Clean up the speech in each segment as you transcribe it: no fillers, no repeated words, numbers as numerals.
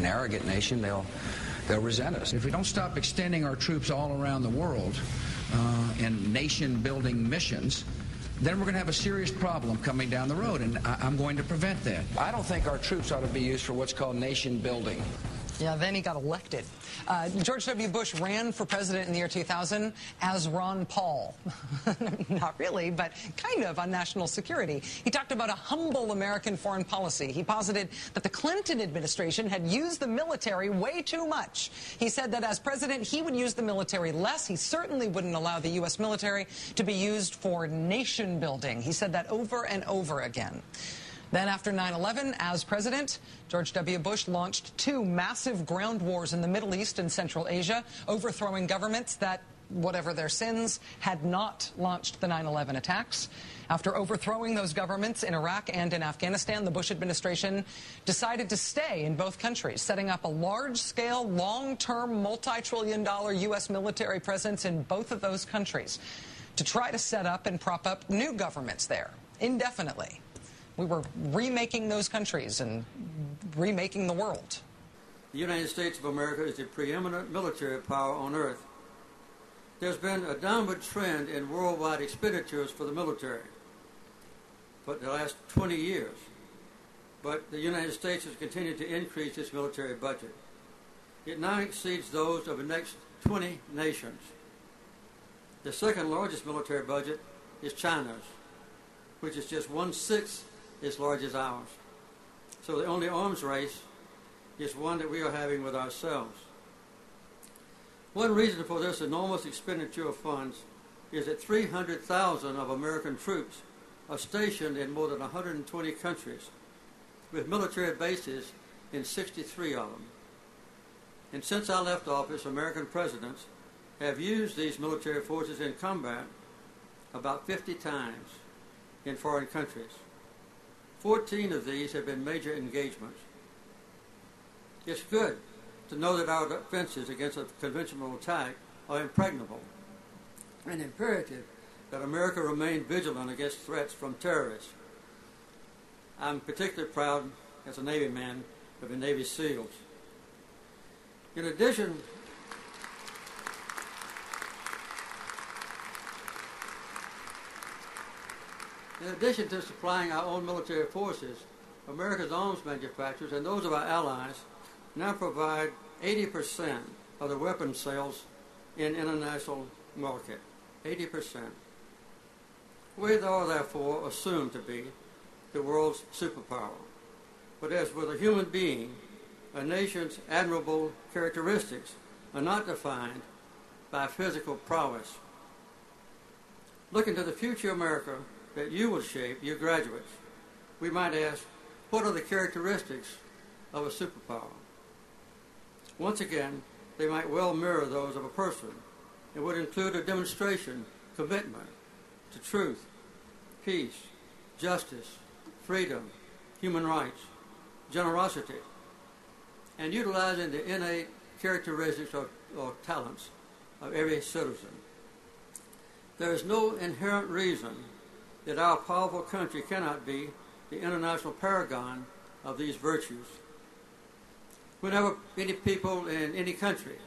an arrogant nation, they'll resent us. If we don't stop extending our troops all around the world in nation-building missions, then we're going to have a serious problem coming down the road, and I'm going to prevent that. I don't think our troops ought to be used for what's called nation-building. Yeah, then he got elected. George W. Bush ran for president in the year 2000 as Ron Paul. Not really, but kind of, on national security. He talked about a humble American foreign policy. He posited that the Clinton administration had used the military way too much. He said that as president, he would use the military less. He certainly wouldn't allow the U.S. military to be used for nation building. He said that over and over again. Then after 9/11, as president, George W. Bush launched 2 massive ground wars in the Middle East and Central Asia, overthrowing governments that, whatever their sins, had not launched the 9/11 attacks. After overthrowing those governments in Iraq and in Afghanistan, the Bush administration decided to stay in both countries, setting up a large-scale, long-term, multi-trillion-dollar U.S. military presence in both of those countries to try to set up and prop up new governments there indefinitely. We were remaking those countries and remaking the world. The United States of America is the preeminent military power on earth. There's been a downward trend in worldwide expenditures for the military for the last 20 years. But the United States has continued to increase its military budget. It now exceeds those of the next 20 nations. The second largest military budget is China's, which is just 1/6 as large as ours. So the only arms race is one that we are having with ourselves. One reason for this enormous expenditure of funds is that 300,000 of American troops are stationed in more than 120 countries, with military bases in 63 of them. And since I left office, American presidents have used these military forces in combat about 50 times in foreign countries. 14 of these have been major engagements. It's good to know that our defenses against a conventional attack are impregnable, and imperative that America remain vigilant against threats from terrorists. I'm particularly proud, as a Navy man, of the Navy SEALs. In addition, to supplying our own military forces, America's arms manufacturers and those of our allies now provide 80% of the weapons sales in international market. 80%. We are therefore assumed to be the world's superpower. But as with a human being, a nation's admirable characteristics are not defined by physical prowess. Looking to the future America that you will shape, your graduates, we might ask, what are the characteristics of a superpower? Once again, they might well mirror those of a person. It would include a demonstration, commitment to truth, peace, justice, freedom, human rights, generosity, and utilizing the innate characteristics or talents of every citizen. There is no inherent reason that our powerful country cannot be the international paragon of these virtues. Whenever any people in any country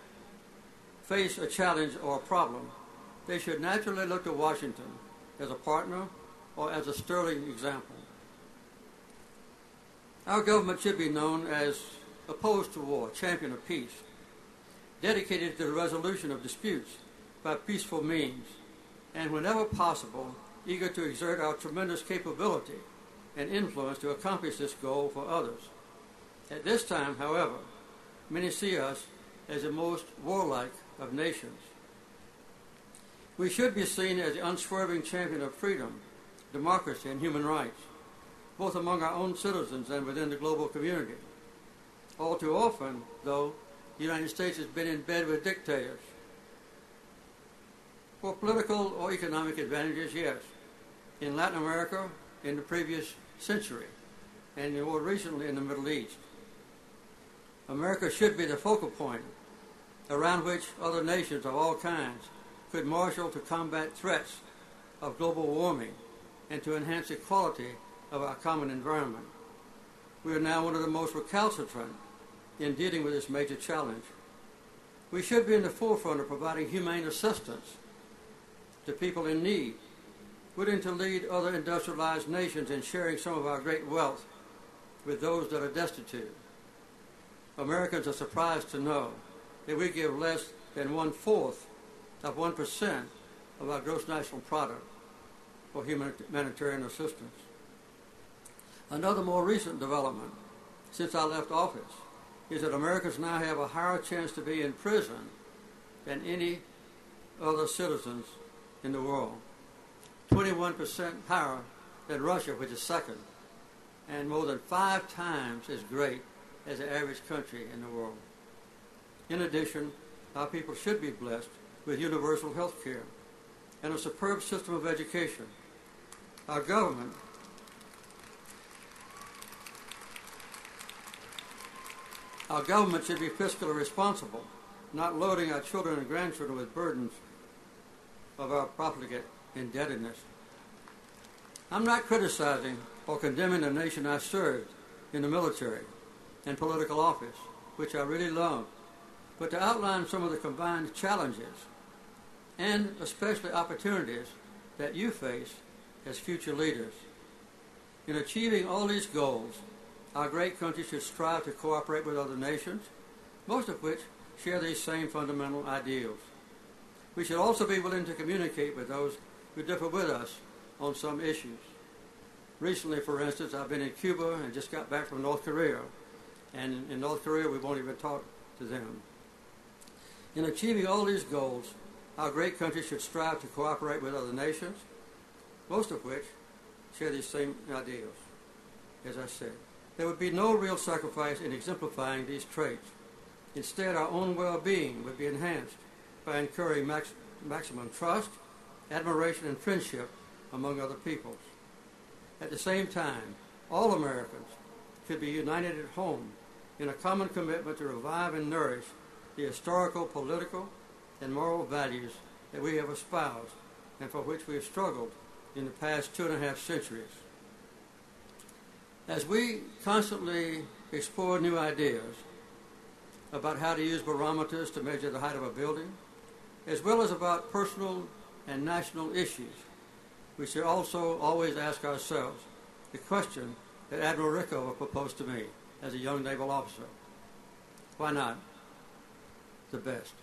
face a challenge or a problem, they should naturally look to Washington as a partner or as a sterling example. Our government should be known as opposed to war, champion of peace, dedicated to the resolution of disputes by peaceful means, and whenever possible, eager to exert our tremendous capability and influence to accomplish this goal for others. At this time, however, many see us as the most warlike of nations. We should be seen as the unswerving champion of freedom, democracy, and human rights, both among our own citizens and within the global community. All too often, though, the United States has been in bed with dictators. For political or economic advantages, yes. In Latin America, in the previous century, and more recently in the Middle East. America should be the focal point around which other nations of all kinds could marshal to combat threats of global warming and to enhance the quality of our common environment. We are now one of the most recalcitrant in dealing with this major challenge. We should be in the forefront of providing humane assistance to people in need, willing to lead other industrialized nations in sharing some of our great wealth with those that are destitute. Americans are surprised to know that we give less than 1/4 of 1% of our gross national product for humanitarian assistance. Another more recent development since I left office is that Americans now have a higher chance to be in prison than any other citizens in the world. 21% higher than Russia, which is second, and more than 5 times as great as the average country in the world. In addition, our people should be blessed with universal health care and a superb system of education. Our government should be fiscally responsible, not loading our children and grandchildren with burdens of our profligate indebtedness. I'm not criticizing or condemning the nation I served in the military and political office, which I really love, but to outline some of the combined challenges and especially opportunities that you face as future leaders. In achieving all these goals, our great country should strive to cooperate with other nations, most of which share these same fundamental ideals. We should also be willing to communicate with those who differ with us on some issues. Recently, for instance, I've been in Cuba and just got back from North Korea, and in North Korea we won't even talk to them. In achieving all these goals, our great country should strive to cooperate with other nations, most of which share these same ideals. As I said, there would be no real sacrifice in exemplifying these traits. Instead, our own well-being would be enhanced by incurring maximum trust, admiration, and friendship among other peoples. At the same time, all Americans should be united at home in a common commitment to revive and nourish the historical, political, and moral values that we have espoused and for which we have struggled in the past 2.5 centuries. As we constantly explore new ideas about how to use barometers to measure the height of a building, as well as about personal and national issues, we should also always ask ourselves the question that Admiral Rickover proposed to me as a young naval officer. Why not the best?